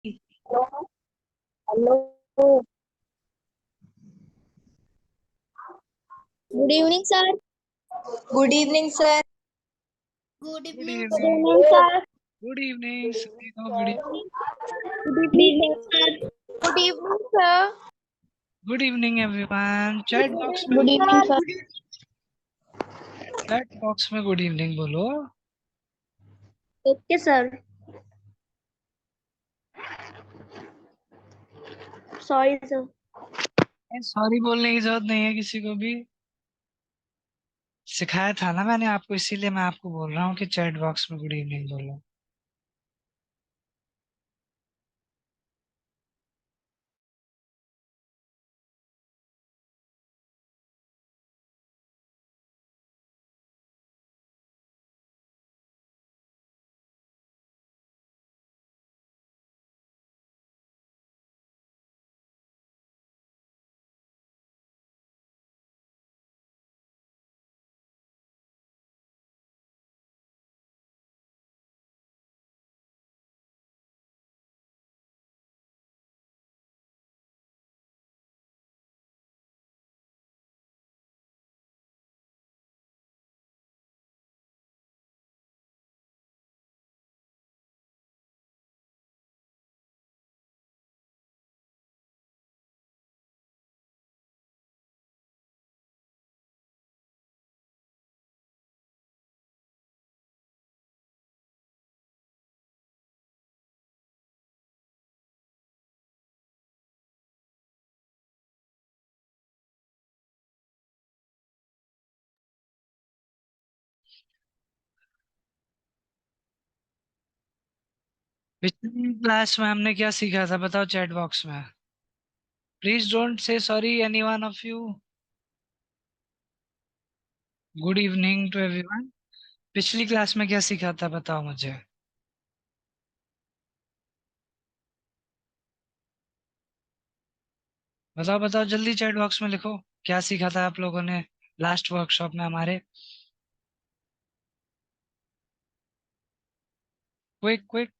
Hello. Good evening sir. Good evening sir. Good good evening evening. Sir. Good evening सभी को good good evening sir. Good evening sir. Good evening everyone. Good evening sir. Chat box में good evening बोलो। Okay sir. Sorry sir. Sorry बोलने की जरूरत नहीं है किसी को भी। सिखाया था ना मैंने आपको, इसीलिए मैं आपको बोल रहा हूँ कि चैट बॉक्स में गुड इवनिंग बोलो। पिछली क्लास में हमने क्या सीखा था बताओ चैट बॉक्स में। Please don't say sorry any one of you. Good evening to everyone. पिछली क्लास में क्या सीखा था बताओ मुझे। बताओ बताओ जल्दी चैट बॉक्स में लिखो। क्या सीखा था आप लोगों ने लास्ट वर्कशॉप में हमारे। क्विक क्विक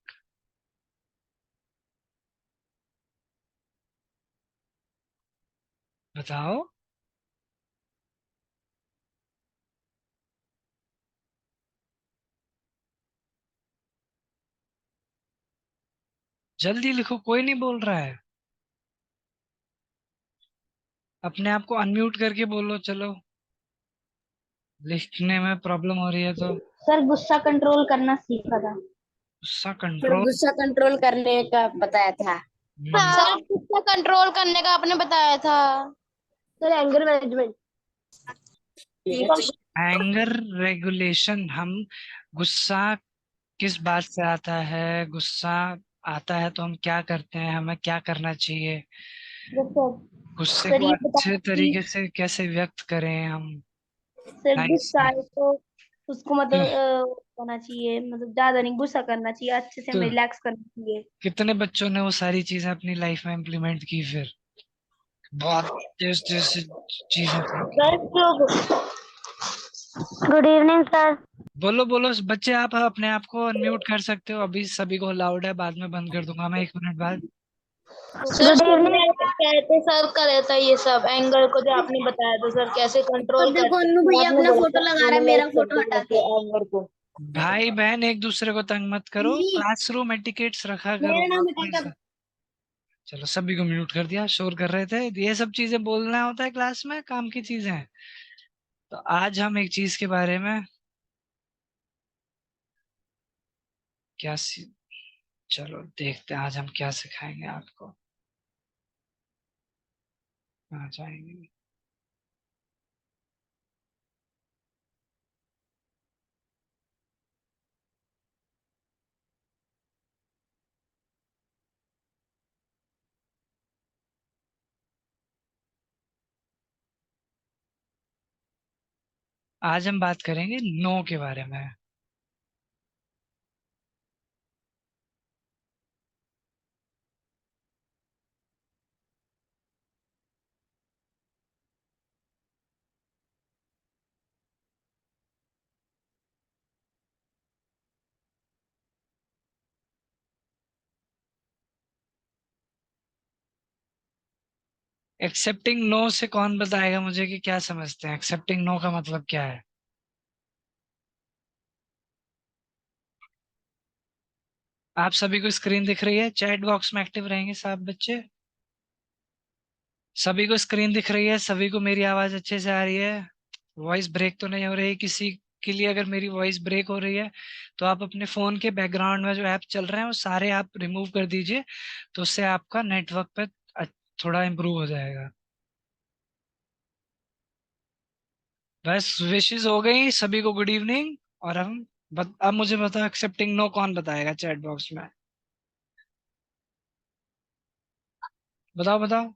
बताओ। जल्दी लिखो, कोई नहीं बोल रहा है। अपने आप को अनम्यूट करके बोलो चलो। लिखने में प्रॉब्लम हो रही है तो। सर गुस्सा कंट्रोल करना सीखा था। गुस्सा सर कंट्रोल। गुस्सा कंट्रोल करने का बताया था। सर गुस्सा कंट्रोल करने का आपने बताया था। Sir anger management. Anger regulation. हम गुस्सा किस बात से आता है, गुस्सा आता है तो हम क्या करते हैं, हमें क्या करना चाहिए, गुस्से सर को ये अच्छे बताया कि तरीके से कैसे व्यक्त करें हम। सर नाइस गुस्सा है नाइस। तो उसको मतलब होना चाहिए, मतलब ज्यादा नहीं गुस्सा करना चाहिए, अच्छे से तो हमें रिलैक्स करना चाहिए। कितने बच्चों ने वो सारी चीजें अपनी लाइफ में इम्प्लीमेंट की फिर। बहुत टेस्ट जैसी चीजें थी। Good evening sir. बोलो बोलो बच्चे, आप अपने आप को अनम्यूट कर सकते हो अभी, सभी को लाउड है, बाद में बंद कर दूंगा मैं 1 मिनट बाद। सर शुरू में कैसे सर का रहता है ये सब एंगर को जो आपने बताया था सर कैसे कंट्रोल देखो करते अन्नू हैं, भैया आपने अपना बोला फोटो था लगा रहा है, एनालाइज मेरा फोटो करते हटा कैसे के। एंगर को। भाई बहन एक दूसरे को तंग मत करो, क्लासरूम एटिकेट्स रखा करो मेरा नाम आप हटा कर। ऐसा। चलो सभी को म्यूट कर दिया, शोर कर रहे थे। ये सब चीजें बोलना होता है क्लास में, काम की चीजें हैं। तो आज हम एक चीज के बारे में क्या चलो देखते हैं आज हम क्या सिखाएंगे आपको। आ जाएंगे। आज हम बात करेंगे नो के बारे में। एक्सेप्टिंग नो से कौन बताएगा मुझे कि क्या समझते हैं? एक्सेप्टिंग नो का मतलब क्या है? आप सभी को स्क्रीन दिख रही है? चैट बॉक्स में एक्टिव रहेंगे सब बच्चे? सभी को स्क्रीन दिख रही है? सभी को मेरी आवाज अच्छे से आ रही है? वॉइस ब्रेक तो नहीं हो रही? किसी के लिए अगर मेरी वॉइस ब्रेक हो रही है तो आप अपने फोन के बैकग्राउंड में जो ऐप चल रहे हैं वो सारे आप रिमूव कर दीजिए, तो उससे आपका नेटवर्क पे थोड़ा इम्प्रूव हो जाएगा। बस विशेष हो गई सभी को, गुड इवनिंग। और हम अब मुझे बताओ, एक्सेप्टिंग नो कौन बताएगा चैट बॉक्स में? बताओ बताओ,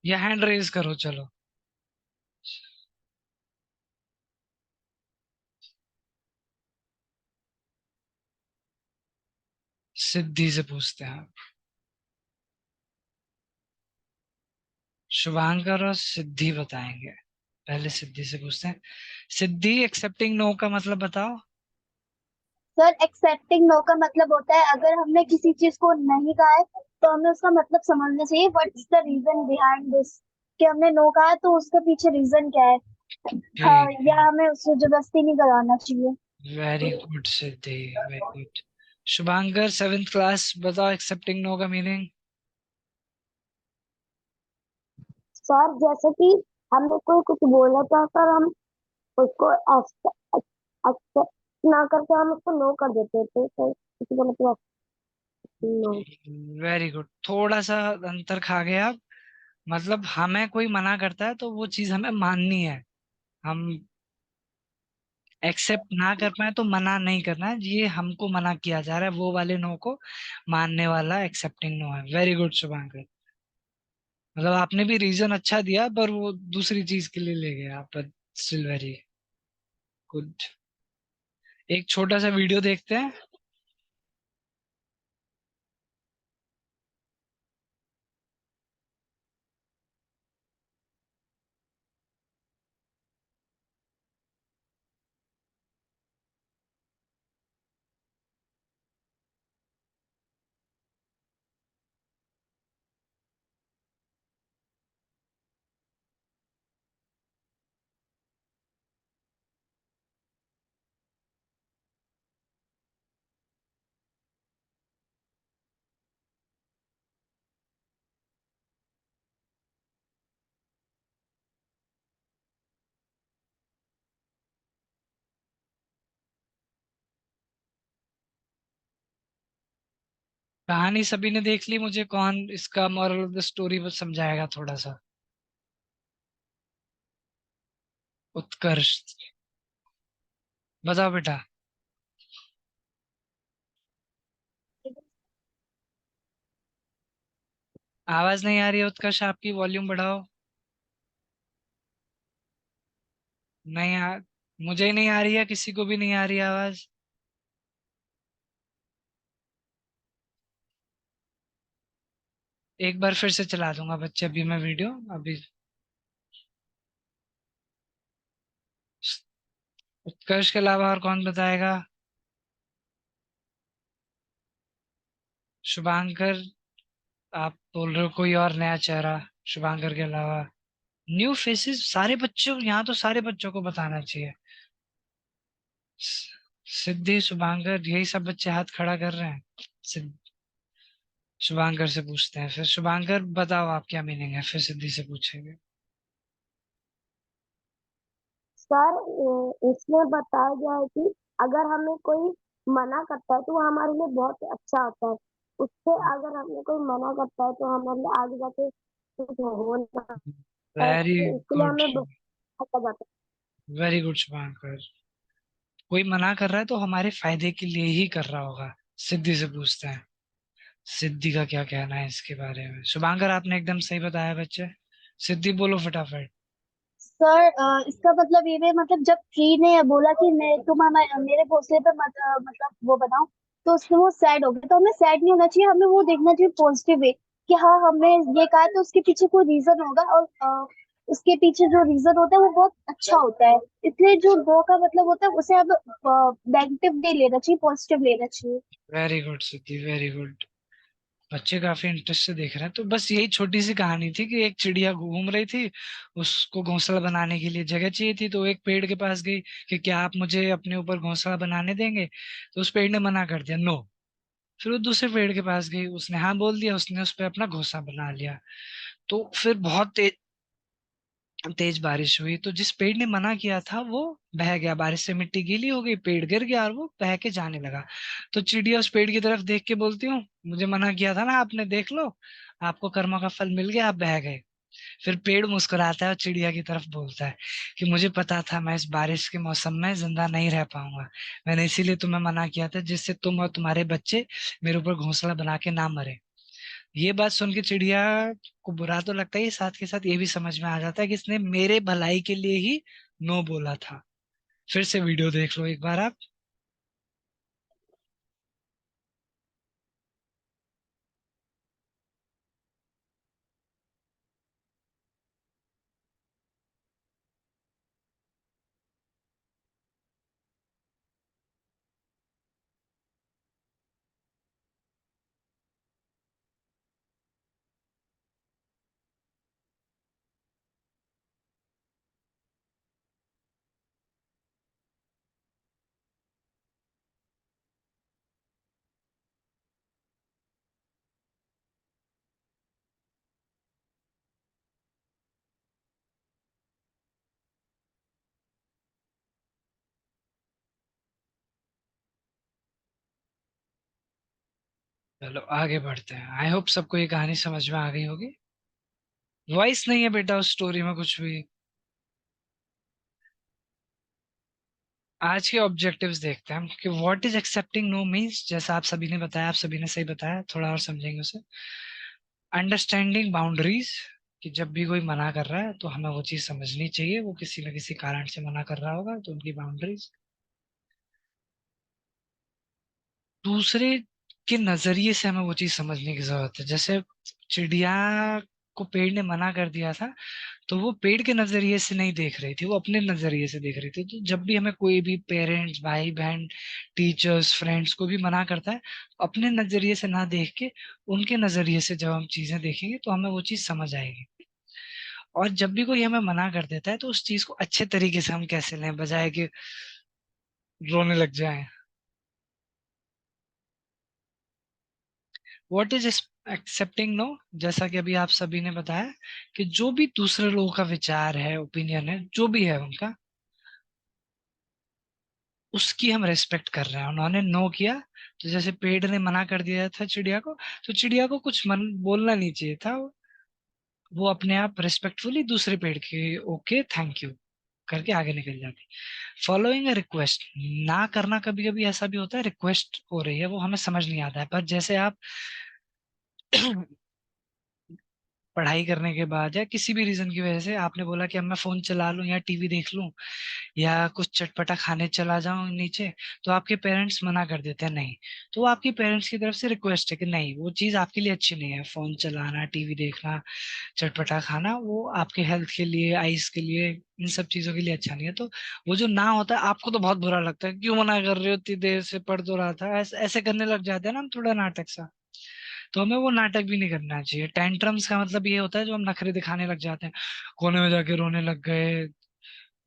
या हैंड रेज करो, चलो। सिद्धि से पूछते हैं आप। शुभांकर और सिद्धि बताएंगे। पहले सिद्धि से पूछते हैं। सिद्धि, एक्सेप्टिंग नो का मतलब बताओ। सर एक्सेप्टिंग नो का मतलब होता है अगर हमने किसी चीज को नहीं कहा है तो हमें उसका मतलब समझना चाहिए what is the reason behind this, कि हमने नो कहा है तो उसके पीछे रीजन क्या है। हाँ, ठीक है, या हमें उससे जबरदस्ती नहीं कराना चाहिए। Very good Siddhi, very good. Shubhankar, 7th class, बताओ एक्सेप्टिंग नो का मीनिंग। सर जैसे कि हमने कोई कुछ बोला था सर, हम उसको एक्सेप्ट ना करके हम उसको नो कर देते थे, तो किसी का मतलब नो। वेरी गुड, थोड़ा सा अंतर खा गए आप। मतलब हमें कोई मना करता है तो वो चीज हमें माननी है। हम एक्सेप्ट ना कर पाए तो मना नहीं करना है, ये हमको मना किया जा रहा है, वो वाले नो को मानने वाला एक्सेप्टिंग नो है। Very good Shubhankar. मतलब आपने भी रीजन अच्छा दिया पर वो दूसरी चीज के लिए ले गए आप, पर स्टिल वेरी गुड। एक छोटा सा वीडियो देखते हैं। कहानी सभी ने देख ली? मुझे कौन इसका मॉरल ऑफ द स्टोरी समझाएगा थोड़ा सा? उत्कर्ष, बताओ बेटा। आवाज नहीं आ रही है उत्कर्ष आपकी, वॉल्यूम बढ़ाओ। नहीं मुझे ही नहीं आ रही है, किसी को भी नहीं आ रही है आवाज। एक बार फिर से चला दूंगा बच्चे अभी मैं वीडियो, अभी। उत्कर्ष के अलावा और कौन बताएगा? शुभांकर, आप बोल रहे हो कोई और नया चेहरा शुभांकर के अलावा? न्यू फेसेस, सारे बच्चों, यहाँ तो सारे बच्चों को बताना चाहिए। सिद्धि, शुभांकर, यही सब बच्चे हाथ खड़ा कर रहे हैं। शुभांकर से पूछते हैं फिर। शुभांकर बताओ आप, क्या मीनिंग है? फिर सिद्धि से पूछेंगे। सर इसमें बताया गया है कि अगर हमें कोई मना करता है तो वो हमारे लिए बहुत अच्छा होता है। उससे अगर हमें कोई मना करता है तो हमारे लिए आगे जाके कुछ हो ना पाए, वेरी तो इसके लिए गुड, हमें बहुत अच्छा जाता वेरी गुड शुभांकर। कोई मना कर रहा है तो हमारे फायदे के लिए ही कर रहा होगा। सिद्धि से पूछते हैं, सिद्धि का क्या कहना है इसके बारे में? शुभांकर आपने एकदम सही बताया बच्चे। सिद्धि बोलो फटाफट। है। सर इसका मतलब ये है, मतलब जब ट्री ने बोला कि मैं मेरे घोंसले पे मत मतलब वो बनाओ, तो उसमें वो सैड हो गया। तो हमें सैड नहीं होना चाहिए, हमें वो देखना चाहिए पॉजिटिव वे, कि हाँ हमने ये कहा तो उसके पीछे कोई रीजन होगा, और उसके पीछे जो रीजन होता है वो बहुत अच्छा होता है। इसलिए जो नो का मतलब होता है उसे अब नेगेटिव नहीं लेना चाहिए, पॉजिटिव लेना चाहिए। Very good Siddhi, very good. बच्चे काफी इंटरेस्ट से देख रहे हैं। तो बस यही छोटी सी कहानी थी कि एक चिड़िया घूम रही थी, उसको घोंसला बनाने के लिए जगह चाहिए थी, तो एक पेड़ के पास गई कि क्या आप मुझे अपने ऊपर घोंसला बनाने देंगे। तो उस पेड़ ने मना कर दिया, नो। फिर वो दूसरे पेड़ के पास गई, उसने हाँ बोल दिया, उसने उस पर अपना घोंसला बना लिया। तो फिर बहुत तेज तेज बारिश हुई, तो जिस पेड़ ने मना किया था वो बह गया, बारिश से मिट्टी गीली हो गई, पेड़ गिर गया और वो बह के जाने लगा। तो चिड़िया उस पेड़ की तरफ देख के बोलती हूँ, मुझे मना किया था ना आपने, देख लो आपको कर्मों का फल मिल गया, आप बह गए। फिर पेड़ मुस्कुराता है और चिड़िया की तरफ बोलता है कि मुझे पता था मैं इस बारिश के मौसम में जिंदा नहीं रह पाऊंगा, मैंने इसीलिए तुम्हें मना किया था, जिससे तुम और तुम्हारे बच्चे मेरे ऊपर घोंसला बना के ना मरे। ये बात सुन के चिड़िया को बुरा तो लगता है, साथ के साथ ये भी समझ में आ जाता है कि इसने मेरे भलाई के लिए ही नो बोला था। फिर से वीडियो देख लो एक बार आप। चलो आगे बढ़ते हैं, आई होप सबको ये कहानी समझ में आ गई होगी। वॉइस नहीं है बेटा उस स्टोरी में कुछ भी। आज के ऑब्जेक्टिव्स देखते हैं हम कि what is accepting no means, जैसा आप सभी ने बताया, आप सभी ने सही बताया, थोड़ा और समझेंगे उसे। अंडरस्टैंडिंग बाउंड्रीज, कि जब भी कोई मना कर रहा है तो हमें वो चीज समझनी चाहिए, वो किसी न किसी कारण से मना कर रहा होगा, तो उनकी बाउंड्रीज। दूसरे के नजरिए से हमें वो चीज समझने की जरूरत है। जैसे चिड़िया को पेड़ ने मना कर दिया था, तो वो पेड़ के नजरिए से नहीं देख रही थी, वो अपने नजरिए से देख रही थी। तो जब भी हमें कोई भी पेरेंट्स, भाई बहन, टीचर्स, फ्रेंड्स को भी मना करता है, अपने नजरिए से ना देख के उनके नजरिए से जब हम चीजें देखेंगे तो हमें वो चीज समझ आएगी। और जब भी कोई हमें मना कर देता है तो उस चीज को अच्छे तरीके से हम कैसे लें, बजाय कि रोने लग जाएं। व्हाट इज एक्सेप्टिंग नो, जैसा कि अभी आप सभी ने बताया कि जो भी दूसरे लोगों का विचार है, ओपिनियन है, जो भी है उनका, उसकी हम रेस्पेक्ट कर रहे हैं। उन्होंने नो किया, तो जैसे पेड़ ने मना कर दिया था चिड़िया को, तो चिड़िया को कुछ मन बोलना नहीं चाहिए था, वो अपने आप रिस्पेक्टफुली दूसरे पेड़ के ओके थैंक यू करके आगे निकल जाती। फॉलोइंग अ रिक्वेस्ट, ना करना कभी कभी ऐसा भी होता है, रिक्वेस्ट हो रही है वो हमें समझ नहीं आता है, पर जैसे आप पढ़ाई करने के बाद या किसी भी रीजन की वजह से आपने बोला कि अब मैं फोन चला लूं या टीवी देख लूं या कुछ चटपटा खाने चला जाऊं नीचे, तो आपके पेरेंट्स मना कर देते हैं नहीं। तो वो आपकी पेरेंट्स की तरफ से रिक्वेस्ट है कि नहीं, वो चीज आपके लिए अच्छी नहीं है, फोन चलाना, टीवी देखना, चटपटा खाना, वो आपके हेल्थ के लिए, आइस के लिए, इन सब चीजों के लिए अच्छा नहीं है। तो वो जो ना होता है आपको तो बहुत बुरा लगता है, क्यों मना कर रहे हो, इतनी देर से पढ़ तो रहा था, ऐसे ऐसे करने लग जाते हैं ना हम, थोड़ा नाटक सा। तो हमें वो नाटक भी नहीं करना चाहिए। टेंट्रम्स का मतलब ये होता है जो हम नखरे दिखाने लग जाते हैं, कोने में जाके रोने लग गए,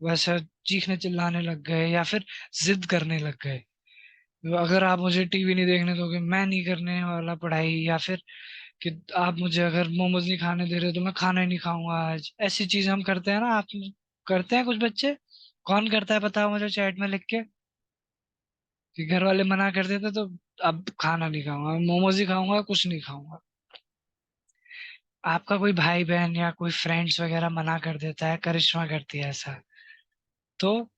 वैसे चीखने चिल्लाने लग गए, या फिर जिद करने लग गए, अगर आप मुझे टीवी नहीं देखने दोगे मैं नहीं करने वाला पढ़ाई, या फिर कि आप मुझे अगर मोमोज नहीं खाने दे रहे तो मैं खाना ही नहीं खाऊंगा आज। ऐसी चीजें हम करते हैं ना, आप करते हैं कुछ बच्चे। कौन करता है बताओ मुझे चैट में लिख के, कि घर वाले मना कर देते तो अब खाना नहीं खाऊंगा, मोमोज ही खाऊंगा, कुछ नहीं खाऊंगा। आपका कोई भाई बहन या कोई फ्रेंड्स वगैरह मना कर देता है, करिश्मा करती है ऐसा, तो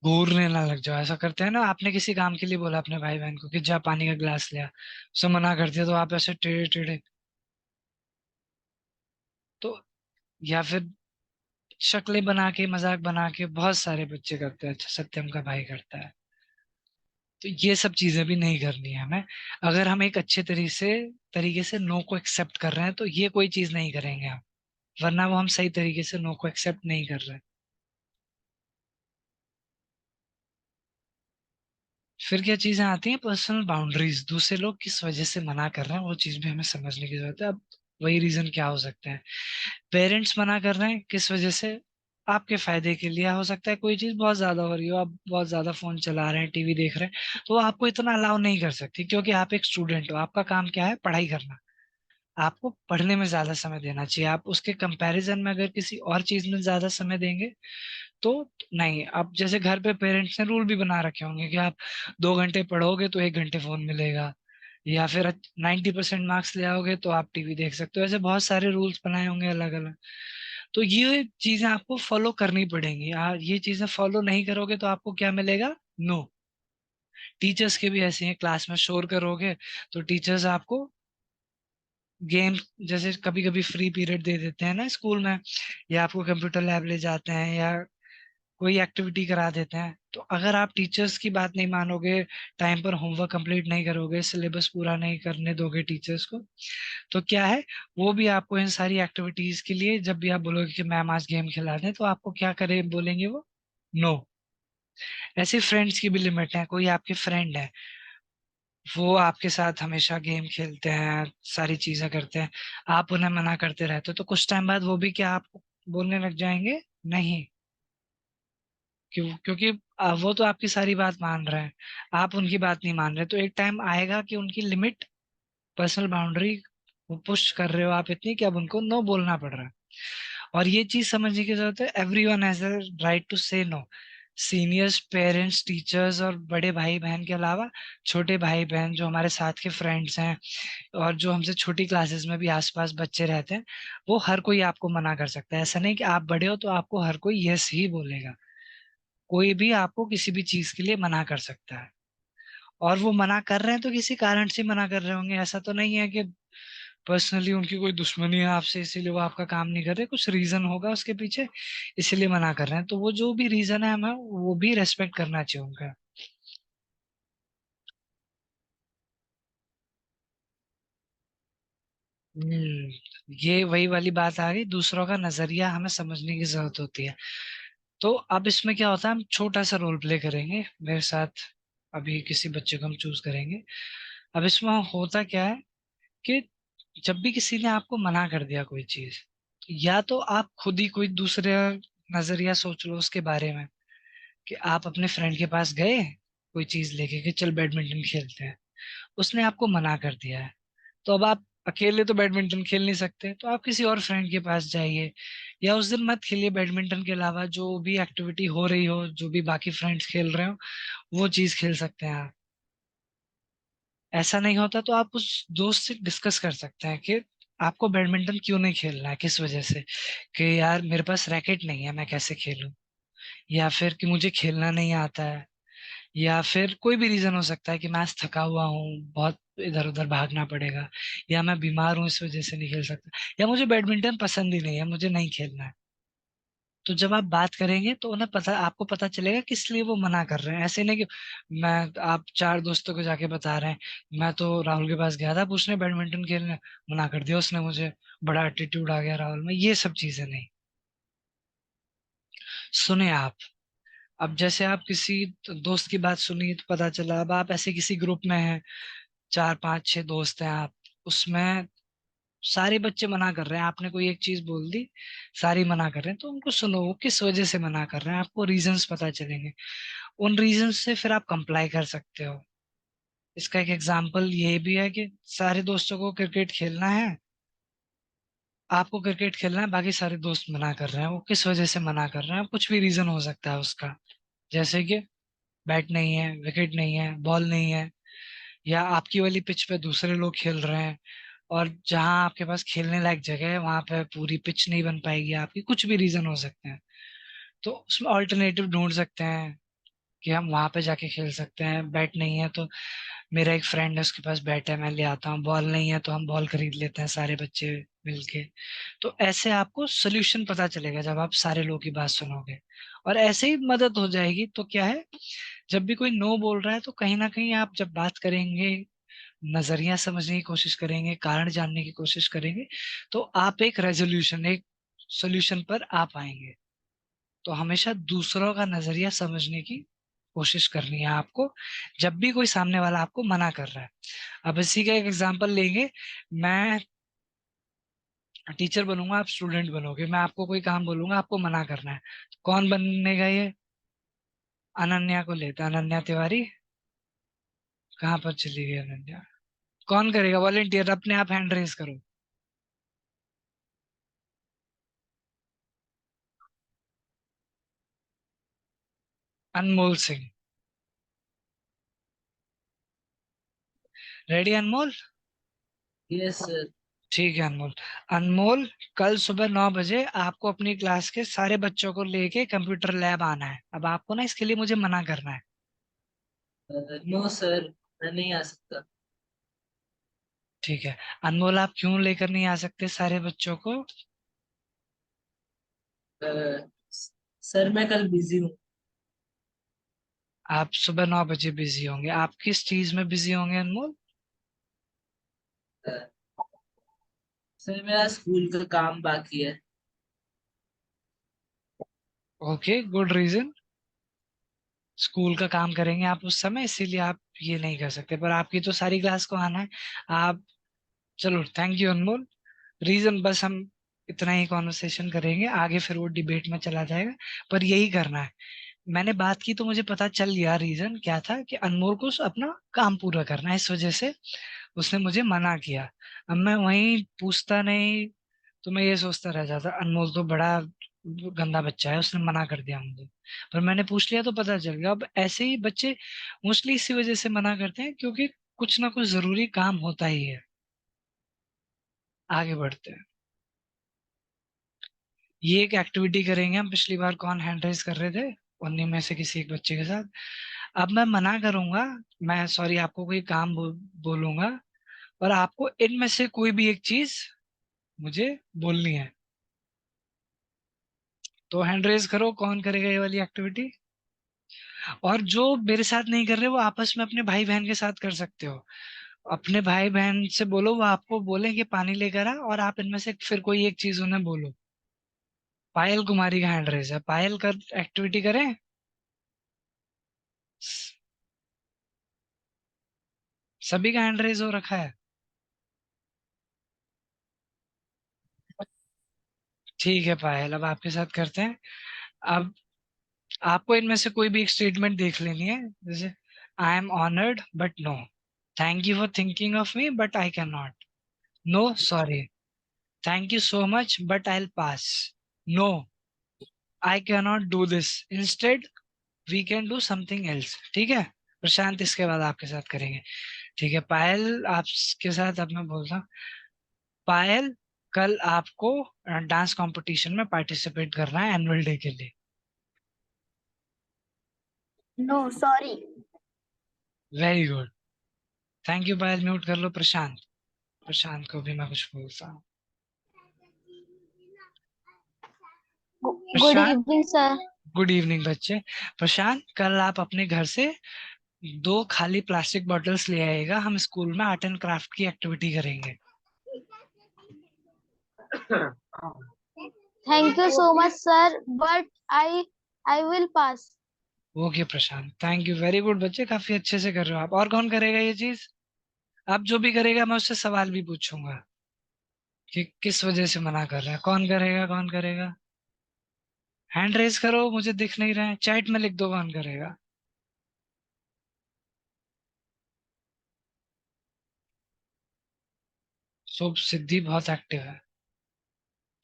घूरने ना लग जाओ। ऐसा करते हैं ना, आपने किसी काम के लिए बोला अपने भाई बहन को कि जा पानी का गिलास लिया, उसे मना कर दिया, तो आप ऐसे टेढ़े टेढ़े, तो या फिर शक्लें बना के, मजाक बना के बहुत सारे बच्चे करते हैं, अच्छा सत्यम का भाई करता है। तो ये सब चीजें भी नहीं करनी है हमें। अगर हम एक अच्छे तरीके से नो को एक्सेप्ट कर रहे हैं तो ये कोई चीज नहीं करेंगे हम, वरना वो हम सही तरीके से नो को एक्सेप्ट नहीं कर रहे। फिर क्या चीजें आती हैं, पर्सनल बाउंड्रीज, दूसरे लोग किस वजह से मना कर रहे हैं वो चीज भी हमें समझने की जरूरत है। अब वही रीजन क्या हो सकते हैं, पेरेंट्स मना कर रहे हैं किस वजह से, आपके फायदे के लिए हो सकता है, कोई चीज बहुत ज्यादा हो रही हो, आप बहुत ज्यादा फोन चला रहे हैं, टीवी देख रहे हैं, तो वो आपको इतना अलाउ नहीं कर सकती, क्योंकि आप एक स्टूडेंट हो, आपका काम क्या है, पढ़ाई करना, आपको पढ़ने में ज्यादा समय देना चाहिए। आप उसके कंपैरिजन में अगर किसी और चीज में ज्यादा समय देंगे तो नहीं। अब जैसे घर पे पेरेंट्स ने रूल भी बना रखे होंगे कि आप 2 घंटे पढ़ोगे तो 1 घंटे फोन मिलेगा, या फिर 90% मार्क्स ले आओगे तो आप टीवी देख सकते हो, ऐसे बहुत सारे रूल्स बनाए होंगे अलग अलग। तो ये चीजें आपको फॉलो करनी पड़ेंगी, ये चीजें फॉलो नहीं करोगे तो आपको क्या मिलेगा, नो। टीचर्स के भी ऐसे हैं, क्लास में शोर करोगे तो टीचर्स आपको गेम, जैसे कभी कभी फ्री पीरियड दे देते हैं ना स्कूल में, या आपको कंप्यूटर लैब ले जाते हैं, या कोई एक्टिविटी करा देते हैं, तो अगर आप टीचर्स की बात नहीं मानोगे, टाइम पर होमवर्क कंप्लीट नहीं करोगे, सिलेबस पूरा नहीं करने दोगे टीचर्स को, तो क्या है, वो भी आपको इन सारी एक्टिविटीज के लिए, जब भी आप बोलोगे कि मैम आज गेम खिला दें, तो आपको क्या करे बोलेंगे वो, नो। ऐसे फ्रेंड्स की भी लिमिट है, कोई आपके फ्रेंड है, वो आपके साथ हमेशा गेम खेलते हैं, सारी चीजें करते हैं, आप उन्हें मना करते रहते हो, तो कुछ टाइम बाद वो भी क्या आपको बोलने लग जाएंगे, नहीं। क्योंकि वो तो आपकी सारी बात मान रहे हैं, आप उनकी बात नहीं मान रहे, तो एक टाइम आएगा कि उनकी लिमिट, पर्सनल बाउंड्री वो पुश कर रहे हो आप इतनी कि अब उनको नो बोलना पड़ रहा है। और ये चीज समझने की जरूरत है, everyone has a right to say no. Seniors, parents, teachers और बड़े भाई बहन के अलावा छोटे भाई बहन जो हमारे साथ के फ्रेंड्स हैं, और जो हमसे छोटी क्लासेस में भी आसपास बच्चे रहते हैं, वो हर कोई आपको मना कर सकता है। ऐसा नहीं कि आप बड़े हो तो आपको हर कोई यस ही बोलेगा, कोई भी आपको किसी भी चीज के लिए मना कर सकता है। और वो मना कर रहे हैं तो किसी कारण से मना कर रहे होंगे, ऐसा तो नहीं है कि पर्सनली उनकी कोई दुश्मनी है आपसे इसीलिए वो आपका काम नहीं कर रहे, कुछ रीजन होगा उसके पीछे, इसीलिए मना कर रहे हैं, तो वो जो भी रीजन है हमें वो भी रेस्पेक्ट करना चाहिए उनका। ये वही वाली बात आ गई, दूसरों का नजरिया हमें समझने की जरूरत होती है। तो अब इसमें क्या होता है, हम छोटा सा रोल प्ले करेंगे मेरे साथ, अभी किसी बच्चे को हम चूज करेंगे। अब इसमें होता क्या है कि जब भी किसी ने आपको मना कर दिया कोई चीज, या तो आप खुद ही कोई दूसरे नजरिया सोच लो उसके बारे में, कि आप अपने फ्रेंड के पास गए कोई चीज लेके कि चल बैडमिंटन खेलते हैं, उसने आपको मना कर दिया है, तो अब आप अकेले तो बैडमिंटन खेल नहीं सकते, तो आप किसी और फ्रेंड के पास जाइए, या उस दिन मत खेलिए, बैडमिंटन के अलावा जो भी एक्टिविटी हो रही हो, जो भी बाकी फ्रेंड्स खेल रहे हो, वो चीज खेल सकते हैं आप। ऐसा नहीं होता तो आप उस दोस्त से डिस्कस कर सकते हैं कि आपको बैडमिंटन क्यों नहीं खेलना है, किस वजह से, कि यार मेरे पास रैकेट नहीं है मैं कैसे खेलूं, या फिर कि मुझे खेलना नहीं आता है, या फिर कोई भी रीजन हो सकता है कि मैं आज थका हुआ हूँ, बहुत इधर उधर भागना पड़ेगा, या मैं बीमार हूँ इस वजह से नहीं खेल सकता, या मुझे बैडमिंटन पसंद ही नहीं है, मुझे नहीं खेलना है। तो जब आप बात करेंगे तो उन्हें पता, आपको पता चलेगा किस लिए वो मना कर रहे हैं। ऐसे नहीं कि मैं, आप चार दोस्तों को जाके बता रहे हैं मैं तो राहुल के पास गया था पूछने बैडमिंटन खेलने, मना कर दिया उसने मुझे, बड़ा एटीट्यूड आ गया राहुल में, ये सब चीजें नहीं। सुने आप, अब जैसे आप किसी दोस्त की बात सुनी तो पता चला, अब आप ऐसे किसी ग्रुप में हैं, 4 5 6 दोस्त हैं आप, उसमें सारे बच्चे मना कर रहे हैं, आपने कोई एक चीज बोल दी, सारे मना कर रहे हैं, तो उनको सुनो वो किस वजह से मना कर रहे हैं, आपको रीजंस पता चलेंगे, उन रीजंस से फिर आप कंप्लाई कर सकते हो। इसका एक एग्जांपल ये भी है कि सारे दोस्तों को क्रिकेट खेलना है, आपको क्रिकेट खेलना है, बाकी सारे दोस्त मना कर रहे हैं, वो किस वजह से मना कर रहे हैं, कुछ भी रीजन हो सकता है उसका, जैसे कि बैट नहीं है, विकेट नहीं है, बॉल नहीं है, या आपकी वाली पिच पे दूसरे लोग खेल रहे हैं, और जहां आपके पास खेलने लायक जगह है वहां पे पूरी पिच नहीं बन पाएगी आपकी, कुछ भी रीजन हो सकते हैं। तो उसमें ऑल्टरनेटिव ढूंढ सकते हैं कि हम वहां पे जाके खेल सकते हैं, बैट नहीं है तो मेरा एक फ्रेंड है उसके पास बैट है मैं ले आता हूँ, बॉल नहीं है तो हम बॉल खरीद लेते हैं सारे बच्चे मिलके। तो ऐसे आपको सोल्यूशन पता चलेगा जब आप सारे लोगों की बात सुनोगे, और ऐसे ही मदद हो जाएगी। तो क्या है, जब भी कोई नो बोल रहा है तो कहीं ना कहीं आप जब बात करेंगे, नजरिया समझने की कोशिश करेंगे, कारण जानने की कोशिश करेंगे, तो आप एक रेजोल्यूशन, एक सोल्यूशन पर आ पाएंगे। तो हमेशा दूसरों का नजरिया समझने की कोशिश करनी है आपको, जब भी कोई सामने वाला आपको मना कर रहा है। अब इसी का एक एग्जांपल लेंगे। मैं टीचर बनूंगा, आप स्टूडेंट बनोगे, मैं आपको कोई काम बोलूंगा, आपको मना करना है, तो कौन बनेगा ये? अनन्या को लेता, अनन्या तिवारी। कहाँ पर चली गई अनन्या? कौन करेगा वॉलेंटियर? अपने आप हैंड रेज करो। Anmol Singh. Ready Anmol? Yes sir. ठीक है अनमोल। अनमोल, कल सुबह 9 बजे आपको अपनी क्लास के सारे बच्चों को लेके कंप्यूटर लैब आना है। अब आपको ना इसके लिए मुझे मना करना है। नो सर, मैं नहीं आ सकता। ठीक है अनमोल, आप क्यों लेकर नहीं आ सकते सारे बच्चों को? अ, सर मैं कल बिजी हूँ। आप सुबह 9 बजे बिजी होंगे? आप किस चीज में बिजी होंगे अनमोल? अ, सर मेरा स्कूल का काम बाकी है। Okay, good reason. स्कूल का काम करेंगे आप उस समय, इसीलिए आप ये नहीं कर सकते, पर आपकी तो सारी क्लास को आना है। आप, चलो थैंक यू अनमोल। रीजन बस हम इतना ही कॉन्वर्सेशन करेंगे, आगे फिर वो डिबेट में चला जाएगा, पर यही करना है। मैंने बात की तो मुझे पता चल गया रीजन क्या था, कि अनमोल को अपना काम पूरा करना है, इस वजह से उसने मुझे मना किया। अब मैं वहीं पूछता नहीं तो मैं ये सोचता रह जाता अनमोल तो बड़ा गंदा बच्चा है, उसने मना कर दिया मुझे। पर मैंने पूछ लिया तो पता चल गया। अब ऐसे ही बच्चे मोस्टली इसी वजह से मना करते हैं, क्योंकि कुछ ना कुछ जरूरी काम होता ही है। आगे बढ़ते हैं। ये एक एक्टिविटी करेंगे हम, पिछली बार कौन हैंड रेज कर रहे थे, उन्हीं में से किसी एक बच्चे के साथ। अब मैं मना करूंगा, मैं सॉरी आपको कोई काम बोलूंगा, और आपको इनमें से कोई भी एक चीज मुझे बोलनी है। तो हैंड रेज करो, कौन करेगा ये वाली एक्टिविटी? और जो मेरे साथ नहीं कर रहे वो आपस में अपने भाई बहन के साथ कर सकते हो। अपने भाई बहन से बोलो, वो आपको बोले कि पानी लेकर आ, और आप इनमें से फिर कोई एक चीज उन्हें बोलो। पायल कुमारी का हैंड रेज है, पायल कर एक्टिविटी करें। सभी का हैंड रेज हो रखा है? ठीक है पायल, अब आपके साथ करते हैं। अब आपको इनमें से कोई भी एक स्टेटमेंट देख लेनी है, जैसे I am honoured but no, thank you for thinking of me but I can not, no sorry, thank you so much but I will pass, no I can not do this, instead we can do something else. ठीक है प्रशांत, इसके बाद आपके साथ करेंगे। ठीक है पायल, आपके साथ अब मैं बोलता हूँ। पायल, कल आपको डांस कंपटीशन में पार्टिसिपेट करना है एनुअल डे के लिए। No sorry. Very good, thank you Payal. Mute कर लो प्रशांत, प्रशांत को भी मैं कुछ बोलता हूँ। गुड प्रशांत, इवनिंग सर। गुड इवनिंग बच्चे। प्रशांत, कल आप अपने घर से 2 खाली प्लास्टिक बॉटल्स ले आएगा, हम स्कूल में आर्ट एंड क्राफ्ट की एक्टिविटी करेंगे। Thank you so much sir, but I will pass. Okay Prashant, thank you, very good बच्चे, काफी अच्छे से कर रहे हो आप। और कौन करेगा ये चीज? आप जो भी करेगा मैं उससे सवाल भी पूछूंगा कि किस वजह से मना कर रहा है। कौन करेगा, कौन करेगा? हैंड रेज करो, मुझे दिख नहीं रहा है, चैट में लिख दो कौन करेगा। शुभ, सिद्धि बहुत एक्टिव है।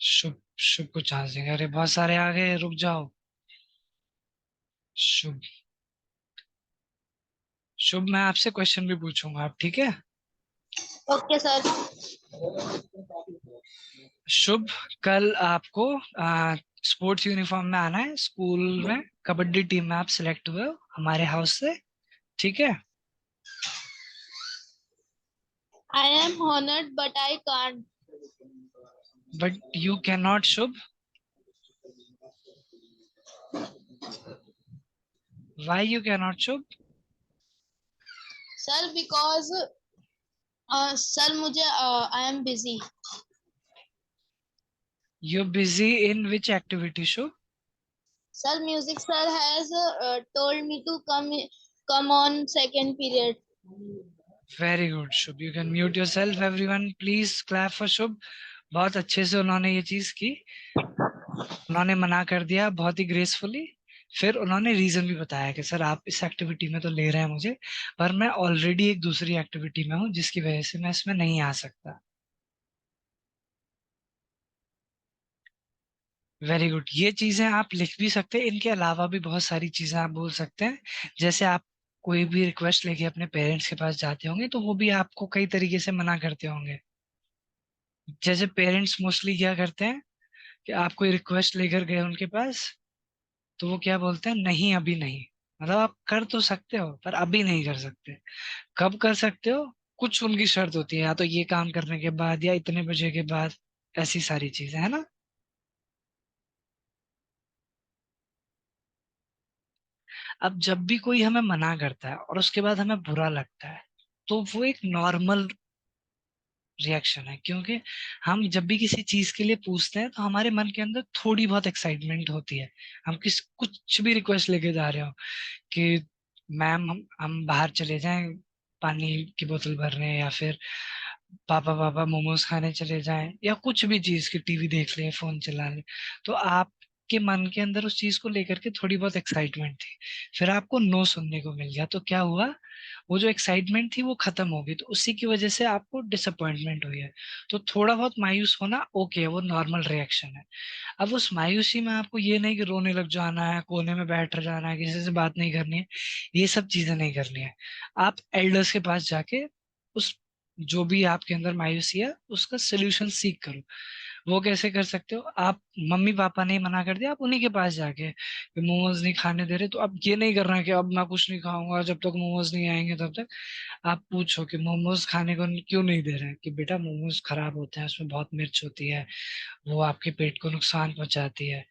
शुभ, शुभ को चांस देंगे। अरे बहुत सारे आ गए, रुक जाओ। शुभ, शुभ मैं आपसे क्वेश्चन भी पूछूंगा, आप ठीक है? Okay sir. शुभ, कल आपको स्पोर्ट्स यूनिफॉर्म में आना है, स्कूल में कबड्डी टीम में आप सिलेक्ट हुए हो हमारे हाउस से, ठीक है? I am honoured but I can't. But you can not Shubh, why you can not Shubh? Sir because sir मुझे I am busy. You busy in which activity Shubh? Sir, music sir has told me to come on second period. Very good Shubh, you can mute yourself everyone, please clap for Shubh. बहुत अच्छे से उन्होंने ये चीज की, उन्होंने मना कर दिया बहुत ही ग्रेसफुली। फिर उन्होंने रीजन भी बताया कि सर आप इस एक्टिविटी में तो ले रहे हैं मुझे, पर मैं ऑलरेडी एक दूसरी एक्टिविटी में हूँ जिसकी वजह से मैं इसमें नहीं आ सकता। वेरी गुड, ये चीजें आप लिख भी सकते हैं। इनके अलावा भी बहुत सारी चीजें आप बोल सकते हैं। जैसे आप कोई भी रिक्वेस्ट लेके अपने पेरेंट्स के पास जाते होंगे तो वो भी आपको कई तरीके से मना करते होंगे। जैसे पेरेंट्स मोस्टली क्या करते हैं कि आप कोई रिक्वेस्ट लेकर गए उनके पास, तो वो क्या बोलते हैं, नहीं अभी नहीं। मतलब आप कर तो सकते हो पर अभी नहीं कर सकते। कब कर सकते हो, कुछ उनकी शर्त होती है, या तो ये काम करने के बाद या इतने बजे के बाद, ऐसी सारी चीजें है ना। अब जब भी कोई हमें मना करता है और उसके बाद हमें बुरा लगता है, तो वो एक नॉर्मल रिएक्शन है, क्योंकि हम जब भी किसी चीज के लिए पूछते हैं तो हमारे मन के अंदर थोड़ी बहुत एक्साइटमेंट होती है। हम कुछ भी रिक्वेस्ट लेके जा रहे हो कि मैम हम बाहर चले जाएं पानी की बोतल भरने, या फिर पापा पापा मोमोज खाने चले जाएं, या कुछ भी चीज की टीवी देख ले, फोन चला ले, तो आपके मन के अंदर उस चीज को लेकर के थोड़ी बहुत एक्साइटमेंट थी। फिर आपको नो सुनने को मिल गया, तो क्या हुआ, वो जो एक्साइटमेंट थी वो खत्म हो गई, तो उसी की वजह से आपको डिसअपॉइंटमेंट हुई है। तो थोड़ा बहुत मायूस होना ओके, वो नॉर्मल रिएक्शन है। अब उस मायूसी में आपको ये नहीं कि रोने लग जाना है, कोने में बैठ जाना है, किसी से बात नहीं करनी है, ये सब चीजें नहीं करनी है। आप एल्डर्स के पास जाके उस जो भी आपके अंदर मायूसी है उसका सोल्यूशन सीख करो। वो कैसे कर सकते हो, आप मम्मी पापा ने मना कर दिया, आप उन्हीं के पास जाके मोमोज नहीं खाने दे रहे, तो अब ये नहीं करना कि अब मैं कुछ नहीं खाऊंगा जब तक मोमोज नहीं आएंगे तब तक। आप पूछो कि मोमोज खाने को क्यों नहीं दे रहे हैं, कि बेटा मोमोज खराब होते हैं, उसमें बहुत मिर्च होती है, वो आपके पेट को नुकसान पहुंचाती है।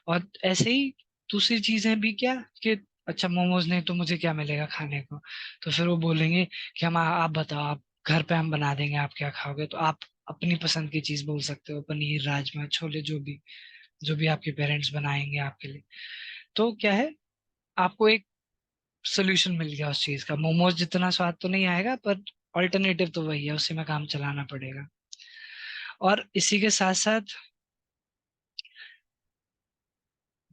और ऐसे ही दूसरी चीजें भी क्या, कि अच्छा मोमोज नहीं तो मुझे क्या मिलेगा खाने को, तो फिर वो बोलेंगे कि हम आप बताओ, आप घर पे हम बना देंगे, आप क्या खाओगे, तो आप अपनी पसंद की चीज बोल सकते हो, पनीर राजमा छोले, जो भी आपके पेरेंट्स बनाएंगे आपके लिए। तो क्या है, आपको एक सोल्यूशन मिल गया उस चीज का। मोमोज जितना स्वाद तो नहीं आएगा, पर ऑल्टरनेटिव तो वही है, उसी में काम चलाना पड़ेगा। और इसी के साथ साथ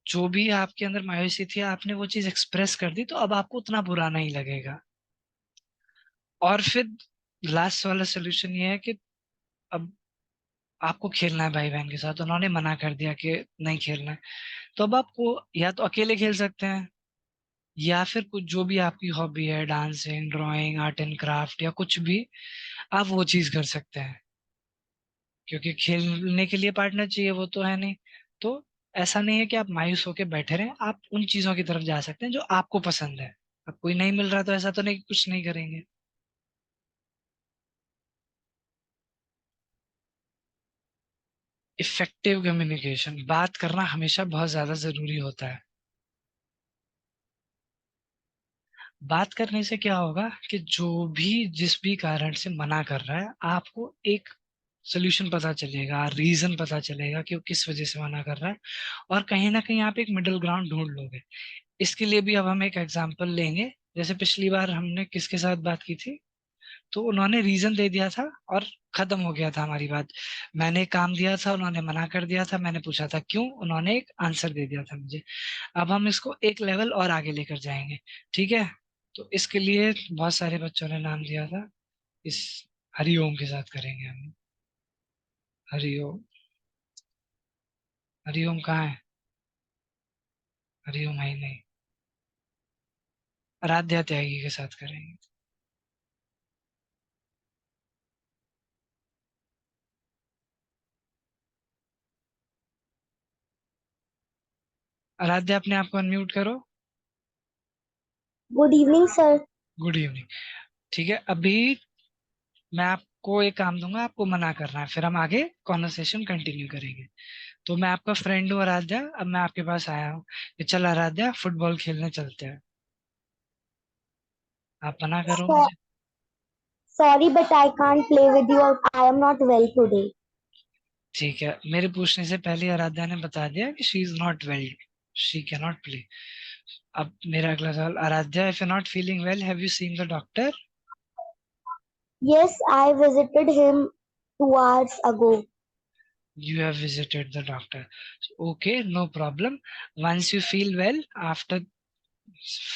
जो भी आपके अंदर मायूसी थी, आपने वो चीज एक्सप्रेस कर दी, तो अब आपको उतना बुरा नहीं लगेगा। और फिर लास्ट वाला सोल्यूशन ये है कि अब आपको खेलना है भाई बहन के साथ, उन्होंने मना कर दिया कि नहीं खेलना है, तो अब आपको या तो अकेले खेल सकते हैं, या फिर कुछ जो भी आपकी हॉबी है, dancing, drawing, art and craft, या कुछ भी, आप वो चीज कर सकते हैं। क्योंकि खेलने के लिए पार्टनर चाहिए, वो तो है नहीं। तो ऐसा नहीं है कि आप मायूस होकर बैठे रहें, आप उन चीजों की तरफ जा सकते हैं जो आपको पसंद है। अब कोई नहीं मिल रहा तो ऐसा तो नहीं कि कुछ नहीं करेंगे। इफेक्टिव कम्युनिकेशन, बात करना हमेशा बहुत ज्यादा जरूरी होता है। बात करने से क्या होगा कि जो भी जिस भी कारण से मना कर रहा है, आपको एक सोल्यूशन पता चलेगा, रीजन पता चलेगा कि वो किस वजह से मना कर रहा है, और कहीं ना कहीं आप एक मिडिल ग्राउंड ढूंढ लोगे। इसके लिए भी अब हम एक एग्जांपल लेंगे। जैसे पिछली बार हमने किसके साथ बात की थी, तो उन्होंने रीजन दे दिया था और खत्म हो गया था हमारी बात। मैंने एक काम दिया था, उन्होंने मना कर दिया था, मैंने पूछा था क्यों, उन्होंने एक आंसर दे दिया था मुझे। अब हम इसको एक लेवल और आगे लेकर जाएंगे, ठीक है। तो इसके लिए बहुत सारे बच्चों ने नाम दिया था, इस हरिओम के साथ करेंगे हम। हरिओम, हरिओम कहाँ है, हरिओम है ही नहीं। आराध्या त्यागी के साथ करेंगे। आराध्या अपने आप को अनम्यूट करो। Good evening sir. Good evening. ठीक है, अभी मैं आपको एक काम दूंगा, आपको मना करना है, फिर हम आगे कॉन्वर्सेशन कंटिन्यू करेंगे। तो मैं आपका फ्रेंड हूँ आराध्या, अब मैं आपके पास आया हूँ कि चल आराध्या फुटबॉल खेलने चलते हैं। आप मना करो मुझे। Sorry but I can't play with you, I am not well today. ठीक है, मेरे पूछने से पहले आराध्या ने बता दिया कि she is not well. She can not play. अब मेरा अगला सवाल, Aaradhya, if you not feeling well, have you seen the doctor? Yes, I visited him 2 hours ago. You have visited the doctor. Okay, no problem. Once you feel well, after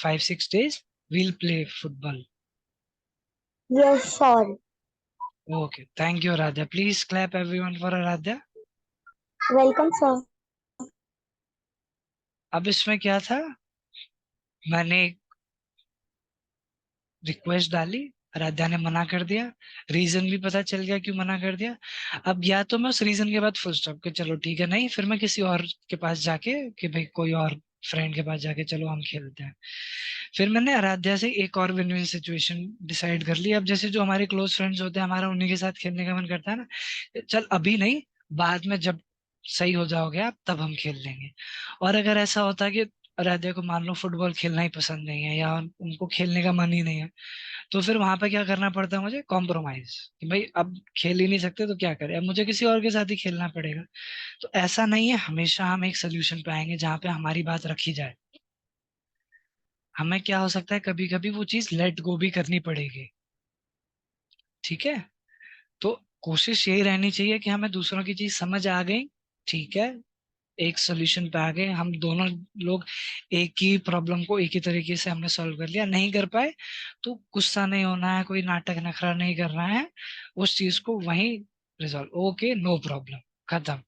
5-6 days, we'll play football. Yes, sure. Okay, thank you, Aradhya. Please clap everyone for Aradhya. Welcome, sir. अब इसमें क्या था, मैंने request डाली, आराध्या ने मना कर दिया, रीजन भी पता चल गया क्यों मना कर दिया। अब या तो मैं उस रीजन के बाद फुल स्टॉप के चलो ठीक है, नहीं फिर मैं किसी और के पास जाके कि भाई कोई और फ्रेंड के पास जाके चलो हम खेलते हैं। फिर मैंने आराध्या से एक और विन विन सिचुएशन डिसाइड कर ली। अब जैसे जो हमारे क्लोज फ्रेंड्स होते हैं, हमारा उन्हीं के साथ खेलने का मन करता है ना, चल अभी नहीं, बाद में जब सही हो जाओगे आप तब हम खेल लेंगे। और अगर ऐसा होता है कि आराध्या को मान लो फुटबॉल खेलना ही पसंद नहीं है या उनको खेलने का मन ही नहीं है, तो फिर वहां पे क्या करना पड़ता है मुझे, कॉम्प्रोमाइज, कि भाई अब खेल ही नहीं सकते तो क्या करें, अब मुझे किसी और के साथ ही खेलना पड़ेगा। तो ऐसा नहीं है, हमेशा हम एक सोल्यूशन पे आएंगे जहाँ पे हमारी बात रखी जाए। हमें क्या हो सकता है, कभी कभी वो चीज लेट गो भी करनी पड़ेगी, ठीक है। तो कोशिश यही रहनी चाहिए कि हमें दूसरों की चीज समझ आ गई, ठीक है, एक सोल्यूशन पे आ गए हम दोनों लोग, एक ही प्रॉब्लम को एक ही तरीके से हमने सॉल्व कर लिया, नहीं कर पाए तो गुस्सा नहीं होना है, कोई नाटक नखरा नहीं करना है, उस चीज को वहीं रिजॉल्व, ओके नो प्रॉब्लम, खत्म।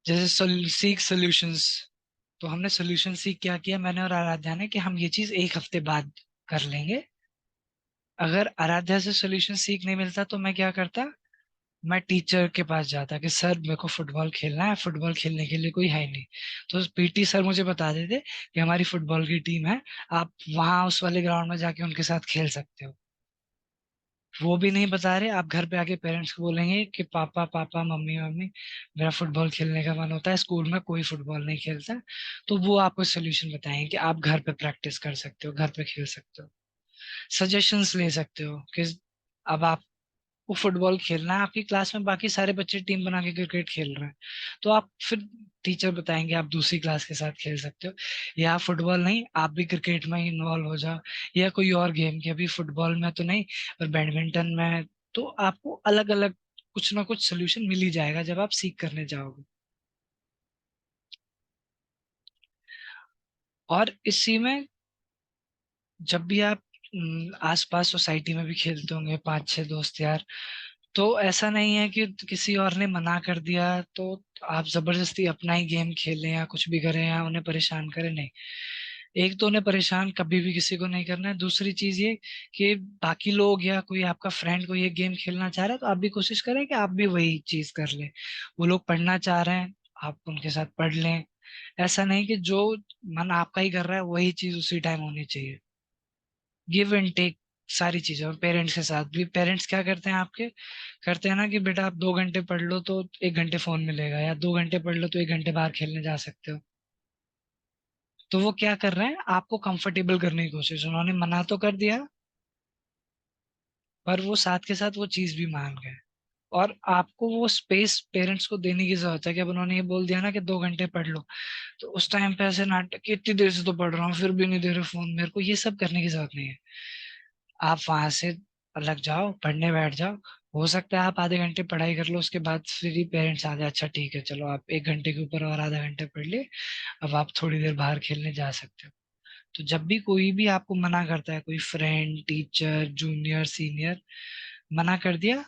जैसे सीख सॉल्यूशंस, तो हमने सोल्यूशन सीख क्या किया, मैंने और आराध्या ने, कि हम ये चीज एक हफ्ते बाद कर लेंगे। अगर आराध्या से सोल्यूशन सीख नहीं मिलता तो मैं क्या करता, मैं टीचर के पास जाता कि सर मेरे को फुटबॉल खेलना है, फुटबॉल खेलने के लिए कोई है नहीं। तो पीटी सर मुझे बता देते कि हमारी फुटबॉल की टीम है, आप वहां उस वाले ग्राउंड में जाके उनके साथ खेल सकते हो। वो भी नहीं बता रहे, आप घर पे आके पेरेंट्स को बोलेंगे कि पापा पापा मम्मी मम्मी मेरा फुटबॉल खेलने का मन होता है, स्कूल में कोई फुटबॉल नहीं खेलता। तो वो आपको सोल्यूशन बताएंगे कि आप घर पे प्रैक्टिस कर सकते हो, घर पे खेल सकते हो, सजेशंस ले सकते हो कि अब आप वो फुटबॉल खेलना है, आपकी क्लास में बाकी सारे बच्चे टीम बना के क्रिकेट खेल रहे हैं, तो आप फिर टीचर बताएंगे आप दूसरी क्लास के साथ खेल सकते हो, या फुटबॉल नहीं आप भी क्रिकेट में ही इन्वॉल्व हो जाओ, या कोई और गेम के, अभी फुटबॉल में तो नहीं पर बैडमिंटन में, तो आपको अलग अलग कुछ ना कुछ सोल्यूशन मिल ही जाएगा जब आप सीख करने जाओगे। और इसी में जब भी आप आसपास सोसाइटी में भी खेलते होंगे 5-6 दोस्त यार, तो ऐसा नहीं है कि किसी और ने मना कर दिया तो आप जबरदस्ती अपना ही गेम खेलें या कुछ भी करें या उन्हें परेशान करें, नहीं। एक तो उन्हें परेशान कभी भी किसी को नहीं करना है, दूसरी चीज ये कि बाकी लोग या कोई आपका फ्रेंड कोई ये गेम खेलना चाह रहा है तो आप भी कोशिश करें कि आप भी वही चीज कर लें। वो लोग पढ़ना चाह रहे हैं, आप उनके साथ पढ़ लें। ऐसा नहीं कि जो मन आपका ही कर रहा है वही चीज उसी टाइम होनी चाहिए। गिव एंड टेक सारी चीजें। और पेरेंट्स के साथ भी, पेरेंट्स क्या करते हैं आपके, करते हैं ना कि बेटा आप 2 घंटे पढ़ लो तो 1 घंटे फोन मिलेगा, या 2 घंटे पढ़ लो तो 1 घंटे बाहर खेलने जा सकते हो। तो वो क्या कर रहे हैं, आपको कंफर्टेबल करने की कोशिश, उन्होंने मना तो कर दिया पर वो साथ के साथ वो चीज भी मांग गए। और आपको वो स्पेस पेरेंट्स को देने की जरूरत है कि अब उन्होंने ये बोल दिया ना कि 2 घंटे पढ़ लो, तो उस टाइम पे ऐसे नाटक कि इतनी देर से तो पढ़ रहा हूँ फिर भी नहीं दे रहे फोन मेरे को, ये सब करने की जरूरत नहीं है। आप वहां से अलग जाओ, पढ़ने बैठ जाओ। हो सकता है आप आधे घंटे पढ़ाई कर लो, उसके बाद फिर ही पेरेंट्स आ जाए, अच्छा ठीक है चलो आप 1 घंटे के ऊपर और आधा घंटे पढ़ लिए, अब आप थोड़ी देर बाहर खेलने जा सकते हो। तो जब भी कोई भी आपको मना करता है, कोई फ्रेंड टीचर जूनियर सीनियर मना कर दिया,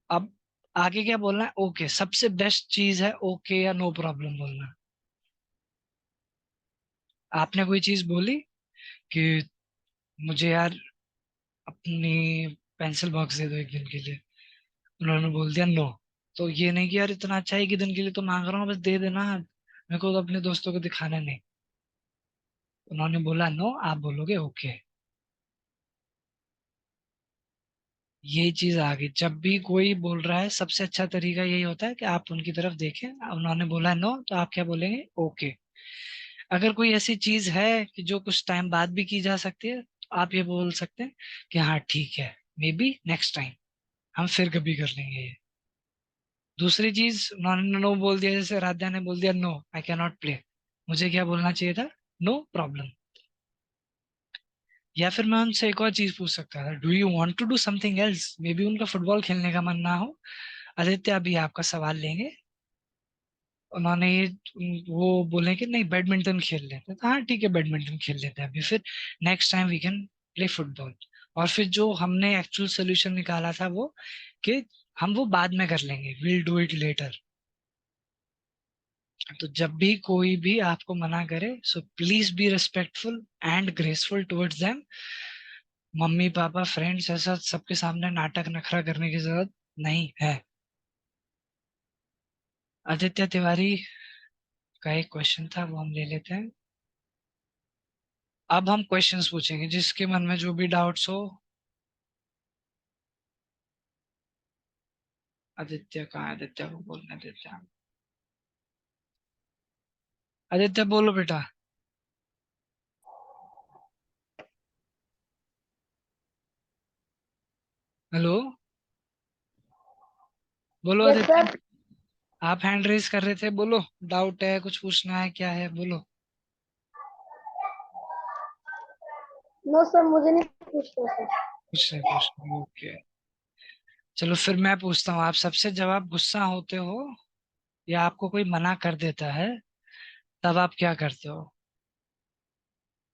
अब आगे क्या बोलना है, ओके सबसे बेस्ट चीज है ओके या नो प्रॉब्लम बोलना। आपने कोई चीज बोली कि मुझे यार अपनी पेंसिल बॉक्स दे दो 1 दिन के लिए, उन्होंने बोल दिया नो, तो ये नहीं कि यार इतना अच्छा है कि दिन के लिए तो मांग रहा हूँ बस दे देना, मेरे को तो अपने दोस्तों को दिखाना नहीं। उन्होंने बोला नो, आप बोलोगे ओके। यही चीज आ गई, जब भी कोई बोल रहा है सबसे अच्छा तरीका यही होता है कि आप उनकी तरफ देखें, उन्होंने बोला नो तो आप क्या बोलेंगे, ओके। अगर कोई ऐसी चीज है कि जो कुछ टाइम बाद भी की जा सकती है तो आप ये बोल सकते हैं कि हाँ ठीक है, मे बी नेक्स्ट टाइम हम फिर कभी कर लेंगे ये। दूसरी चीज, उन्होंने नो बोल दिया, जैसे राध्या ने बोल दिया no I can not play, मुझे क्या बोलना चाहिए था? No problem. या फिर मैं उनसे एक और चीज पूछ सकता था, do you want to do something else, maybe उनका फुटबॉल खेलने का मन ना हो। आदित्य अभी आपका सवाल लेंगे। उन्होंने ये वो बोले कि नहीं बैडमिंटन खेल लेते हैं, तो हाँ ठीक है बैडमिंटन खेल लेते हैं अभी, फिर next time we can play football. और फिर जो हमने एक्चुअल सोल्यूशन निकाला था वो कि हम वो बाद में कर लेंगे, विल डू इट लेटर। तो जब भी कोई भी आपको मना करे, so please be respectful and graceful towards them. Mummy papa friends ऐसा सबके सामने नाटक नखरा करने की जरूरत नहीं है। आदित्य तिवारी का एक क्वेश्चन था वो हम ले लेते हैं। अब हम क्वेश्चंस पूछेंगे, जिसके मन में जो भी डाउट्स हो। आदित्य कहाँ है? आदित्य को बोलने देते हैं। आदित्य बोलो बेटा। हेलो, बोलो यस आदित्य। सर। आप हैंड रेज कर रहे थे, बोलो। डाउट है, कुछ पूछना है, क्या है, बोलो। नो सर, मुझे नहीं पूछना सर। कुछ नहीं, ओके। चलो फिर मैं पूछता हूँ, आप सबसे जब आप गुस्सा होते हो या आपको कोई मना कर देता है, तब आप क्या करते हो?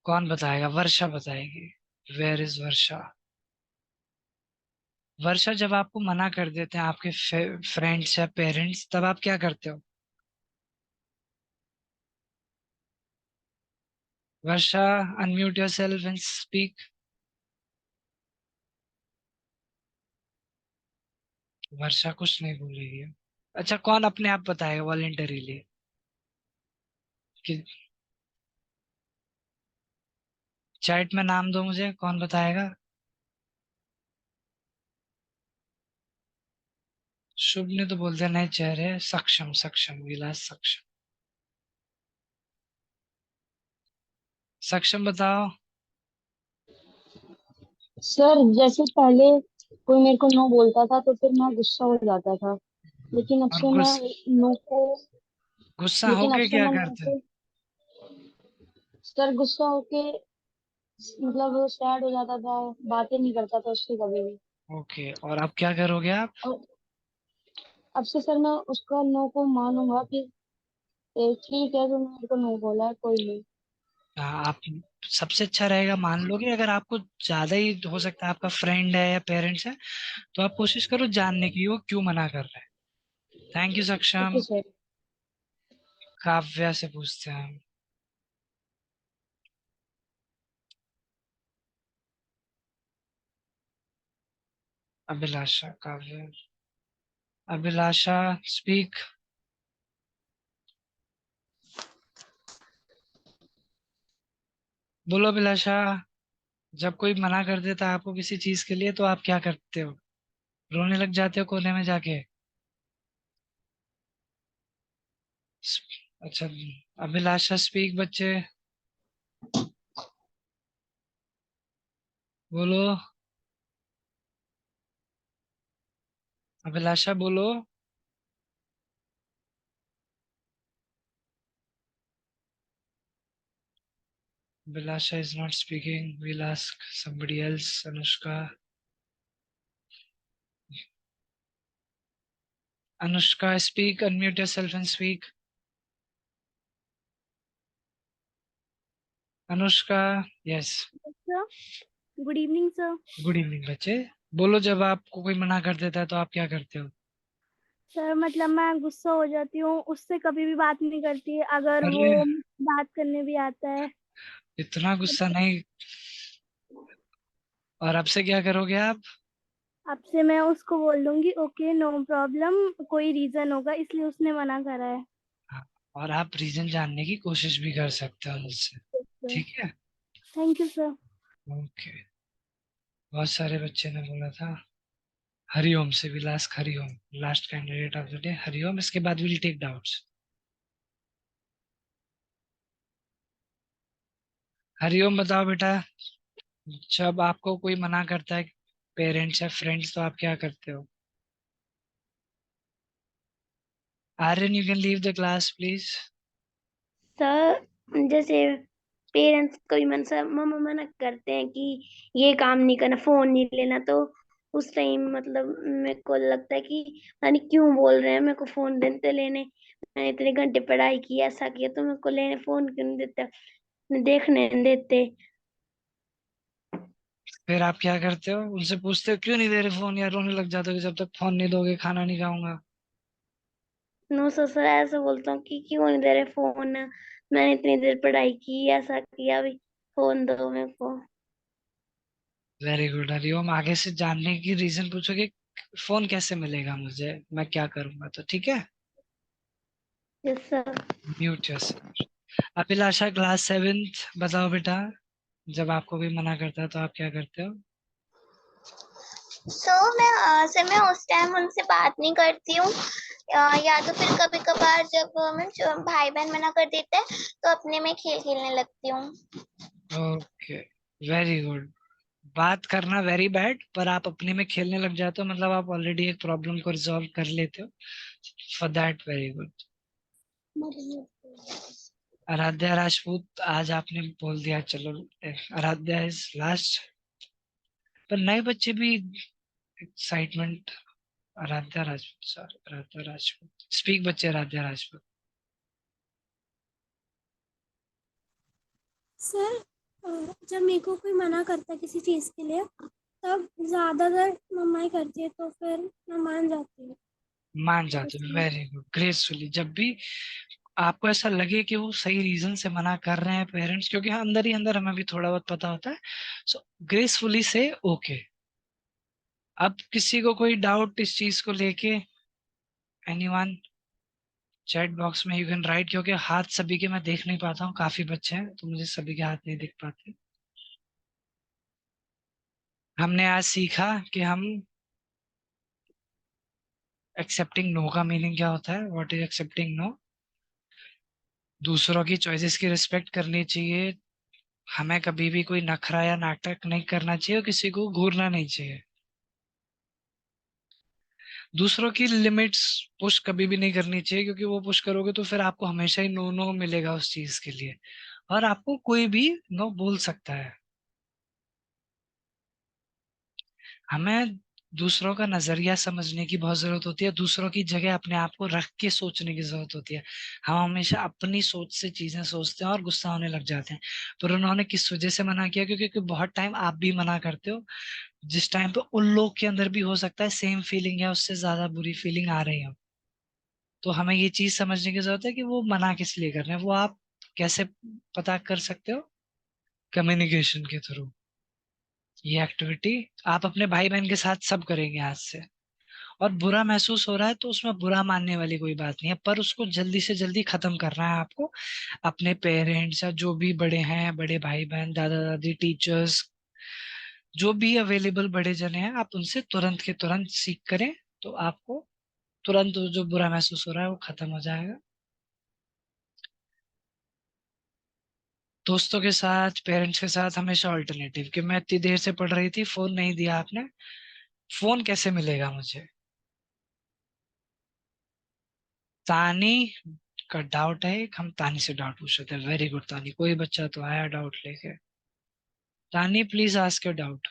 कौन बताएगा? वर्षा बताएगी। वेयर इज वर्षा? वर्षा, जब आपको मना कर देते हैं आपके फ्रेंड्स या पेरेंट्स, तब आप क्या करते हो? वर्षा, अनम्यूट योरसेल्फ एंड स्पीक। वर्षा कुछ नहीं बोल रही है। अच्छा, कौन अपने आप बताएगा वॉलेंटरीली कि चैट में नाम दो मुझे, कौन बताएगा? शुभ ने तो बोल दिया नहीं चेहरे। सक्षम, सक्षम, विलास सक्षम। सक्षम बताओ। सर जैसे पहले कोई मेरे को नो बोलता था तो फिर मैं गुस्सा हो जाता था, लेकिन अब और से मैं नो को गुस्सा लेकिन अब होके से क्या मैं नो करते हो? को सर गुस्सा होके मतलब वो सैड हो जाता था, बातें नहीं करता था उससे कभी भी। ओके, और अब क्या करोगे आप? और अब से सर मैं उसका नो को मानूंगा कि ठीक है तो मेरे को नो बोला है, कोई नहीं। आप सबसे अच्छा रहेगा, मान लोगे। अगर आपको ज्यादा ही हो सकता है आपका फ्रेंड है या पेरेंट्स है, तो आप कोशिश करो जानने की वो क्यों मना कर रहे हैं। थैंक यू ओके सक्षम। सर। काव्या से पूछते हैं हम। अभिलाषा, काव्या, अभिलाषा स्पीक। बोलो अभिलाषा। जब कोई मना कर देता है आपको किसी चीज के लिए, तो आप क्या करते हो? रोने लग जाते हो कोने में जाके? अच्छा, अभिलाषा स्पीक बच्चे, बोलो। अभिलाषा बोलो। Abhilasha is not speaking, will ask somebody else, Anushka. Anushka speak, unmute yourself and speak. Anushka, yes. Sir good evening sir. Good evening बच्चे। बोलो, जब आपको कोई मना कर देता है तो आप क्या करते हो? सर मतलब मैं गुस्सा हो जाती हूँ, उससे कभी भी बात नहीं करती अगर अरे, वो बात करने भी आता है। इतना गुस्सा नहीं। और अब से क्या करोगे आप? अब से मैं उसको बोल दूंगी ओके नो प्रॉब्लम, कोई रीजन होगा इसलिए उसने मना करा है। हाँ, और आप रीजन जानने की कोशिश भी कर सकते हो मुझसे। ठीक है। Thank you sir. ओके। बहुत सारे बच्चे ने बोला था। हरिओम से Vilas, Hariom last candidate of the day, Hariom. इसके बाद विल टेक डाउट्स। हरिओम बताओ बेटा, जब आपको कोई मना करता है, पेरेंट्स या फ्रेंड्स, तो आप क्या करते हो? Aryan, you can leave the class, please. Sir जैसे पेरेंट्स कभी मन से मम्मा मना करते हैं कि ये काम नहीं करना, फोन नहीं लेना, तो उस टाइम मतलब मेरे को लगता है कि पता नहीं क्यों बोल रहे हैं मेरे को फोन देते लेने, मैंने इतने घंटे पढ़ाई की, ऐसा किया, तो मेरे को लेने फोन क्यों नहीं देते, देखने नहीं देते। फिर आप क्या करते हो? उनसे पूछते हो क्यों नहीं दे रहे फोन, या रोने लग जाते हो कि जब तक फोन नहीं दोगे खाना नहीं खाऊंगा? नो सर, सर ऐसे बोलता हूँ कि क्यों नहीं दे रहे फोन, मैंने इतनी देर पढ़ाई की, ऐसा किया, अभी फोन दो मेरे को। Very good Hariom. आगे से जानने की रीजन पूछोगे, फोन कैसे मिलेगा मुझे, मैं क्या करूंगा, तो ठीक है। Yes sir. Mute yourself. Abhilasha class 7th, बताओ बेटा, जब आपको भी मना करता है तो आप क्या करते हो? सर मैं उस टाइम उनसे बात नहीं करती हूँ, या तो फिर कभी कभार जब भाई बहन मना कर देते हैं तो अपने में खेल खेलने लगती हूँ। Okay, very good. बात करना वेरी बैड, पर आप अपने में खेलने लग जाते हो, मतलब आप ऑलरेडी एक प्रॉब्लम को रिजॉल्व कर लेते हो। For that very good. Aaradhya Rajput, आज आपने बोल दिया, चलो आराध्या इज लास्ट। पर नए बच्चे भी excitement. Aaradhya Rajput, sorry Aaradhya Rajput, speak बच्चे, आराध्या राजपूत। सर जब मेरे को कोई मना करता है किसी चीज़ के लिए, तब ज़्यादातर मम्मा ही करती है, तो फिर मैं मान जाती हूँ। मान जाते हो, वेरी गुड, ग्रेसफुली। जब भी आपको ऐसा लगे कि वो सही रीजन से मना कर रहे हैं पेरेंट्स, क्योंकि अंदर ही अंदर हमें भी थोड़ा बहुत पता होता है, सो ग्रेसफुली से ओके। अब किसी को कोई डाउट इस चीज को लेके, एनीवन, चैट बॉक्स में यू कैन राइट, क्योंकि हाथ सभी के मैं देख नहीं पाता हूँ, काफी बच्चे हैं तो मुझे सभी के हाथ नहीं दिख पाते। हमने आज सीखा कि हम एक्सेप्टिंग नो का मीनिंग क्या होता है, व्हाट इज एक्सेप्टिंग नो। दूसरों की चॉइसेस की रिस्पेक्ट करनी चाहिए, हमें कभी भी कोई नखरा या नाटक नहीं करना चाहिए और किसी को घूरना नहीं चाहिए। दूसरों की लिमिट्स पुश कभी भी नहीं करनी चाहिए, क्योंकि वो पुश करोगे तो फिर आपको हमेशा ही नो नो मिलेगा उस चीज के लिए, और आपको कोई भी नो बोल सकता है। हमें दूसरों का नजरिया समझने की बहुत जरूरत होती है, दूसरों की जगह अपने आप को रख के सोचने की जरूरत होती है। हम हमेशा अपनी सोच से चीजें सोचते हैं और गुस्सा होने लग जाते हैं। पर उन्होंने किस वजह से मना किया? क्योंकि बहुत टाइम आप भी मना करते हो, जिस टाइम पे उन लोग के अंदर भी हो सकता है सेम फीलिंग या उससे ज्यादा बुरी फीलिंग आ रही हो। तो हमें ये चीज समझने की जरूरत है कि वो मना किस लिए कर रहे हैं। वो आप कैसे पता कर सकते हो? कम्युनिकेशन के थ्रू। ये एक्टिविटी आप अपने भाई बहन के साथ सब करेंगे आज से। और बुरा महसूस हो रहा है तो उसमें बुरा मानने वाली कोई बात नहीं है, पर उसको जल्दी से जल्दी खत्म करना है आपको। अपने पेरेंट्स या जो भी बड़े हैं, बड़े भाई बहन, दादा दादी, टीचर्स, जो भी अवेलेबल बड़े जने हैं, आप उनसे तुरंत के तुरंत सीख करें, तो आपको तुरंत वो जो बुरा महसूस हो रहा है वो खत्म हो जाएगा। दोस्तों के साथ, पेरेंट्स के साथ हमेशा ऑल्टरनेटिव, कि मैं इतनी देर से पढ़ रही थी, फोन नहीं दिया आपने, फोन कैसे मिलेगा मुझे? तानी का डाउट है एक, हम तानी से डाउट पूछ रहे थे। वेरी गुड तानी, कोई बच्चा तो आया डाउट लेके। तानी please ask your doubt.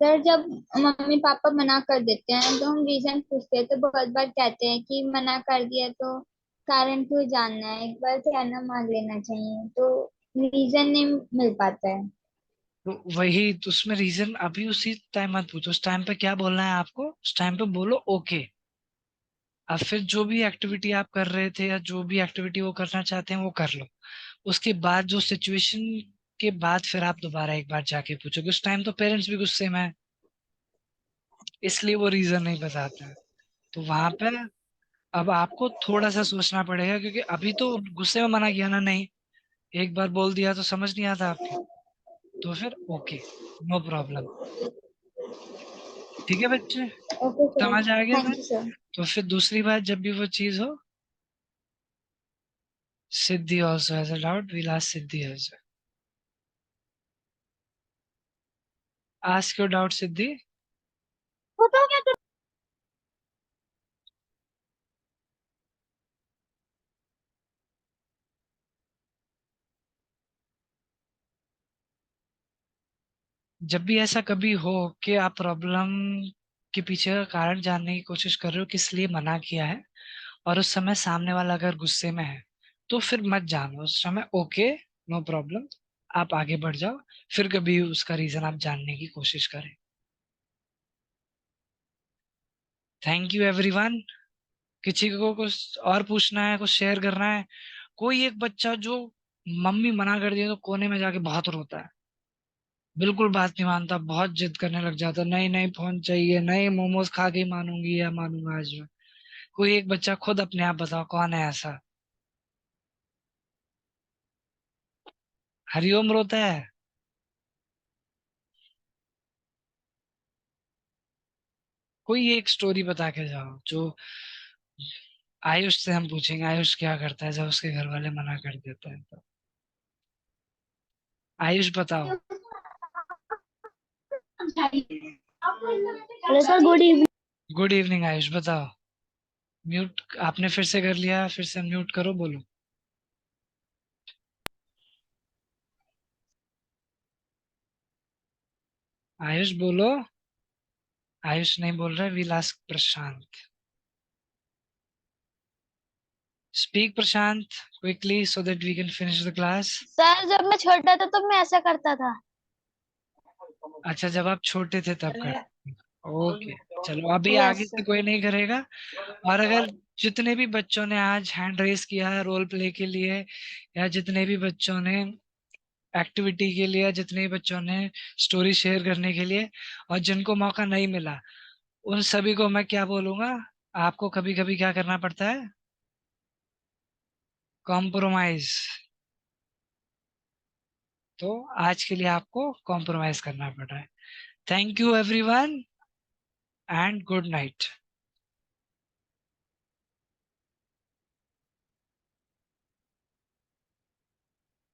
Sir जब मम्मी पापा मना कर देते हैं तो हम रीजन पूछते हैं तो बहुत बार कहते हैं कि मना कर दिया तो कारण क्यों जानना है, एक बार कहना मान लेना चाहिए, तो रीजन नहीं मिल पाता है। तो वही तो, उसमें रीजन अभी उसी टाइम मत पूछो, उस टाइम पे क्या बोलना है आपको, उस टाइम पे बोलो ओके। अब फिर जो भी एक्टिविटी आप कर रहे थे या जो भी एक्टिविटी वो करना चाहते हैं वो कर लो। उसके बाद जो सिचुएशन के बाद फिर आप दोबारा एक बार जाके पूछोगे, उस टाइम तो पेरेंट्स भी गुस्से में है, इसलिए वो रीजन नहीं बताते हैं। तो वहां पे अब आपको थोड़ा सा सोचना पड़ेगा, क्योंकि अभी तो गुस्से में मना किया ना, नहीं, एक बार बोल दिया तो समझ नहीं आता आपके, तो फिर ओके, नो प्रॉब्लम। ठीक है बच्चे, ओके सर, समझ आ गया थैंक ना? You sir. तो फिर दूसरी बार जब भी वो चीज हो, Siddhi also has a doubt, will ask Siddhi has. Ask your doubt Siddhi. जब भी ऐसा कभी हो कि आप प्रॉब्लम के पीछे का कारण जानने की कोशिश कर रहे हो किस लिए मना किया है, और उस समय सामने वाला अगर गुस्से में है तो फिर मत जानो उस समय। ओके, नो प्रॉब्लम, आप आगे बढ़ जाओ, फिर कभी उसका रीजन आप जानने की कोशिश करें। Thank you everyone. किसी को कुछ और पूछना है, कुछ शेयर करना है? कोई एक बच्चा जो मम्मी मना कर दिया तो कोने में जाके बहुत रोता है, बिल्कुल बात नहीं मानता, बहुत जिद करने लग जाता, नहीं नहीं फोन चाहिए, नहीं मोमोज खा के ही मानूंगी या मानूंगा आज मैं। कोई एक बच्चा खुद अपने आप बताओ कौन है ऐसा? हरिओम रोता है। कोई एक स्टोरी बता के जाओ जो आयुष से हम पूछेंगे, आयुष क्या करता है जब उसके घर वाले मना कर देते हैं तो। आयुष बताओ। Hello sir, good evening. Good evening Ayush, बताओ। म्यूट आपने फिर से कर लिया, फिर से म्यूट करो, बोलो। आयुष बोलो। आयुष नहीं बोल रहा, will ask Prashant. Speak Prashant quickly so that we can finish the class. Sir जब मैं छोटा था तो मैं ऐसा करता था। अच्छा, जब आप छोटे थे तब कर। ओके, चलो अभी आगे यस से सर। कोई नहीं करेगा। और अगर जितने भी बच्चों ने आज हैंड रेस किया है रोल प्ले के लिए, या जितने भी बच्चों ने एक्टिविटी के लिए, जितने भी बच्चों ने स्टोरी शेयर करने के लिए, और जिनको मौका नहीं मिला, उन सभी को मैं क्या बोलूंगा, आपको कभी कभी क्या करना पड़ता है, कॉम्प्रोमाइज। तो आज के लिए आपको कॉम्प्रोमाइज करना पड़ रहा है। Thank you everyone and good night.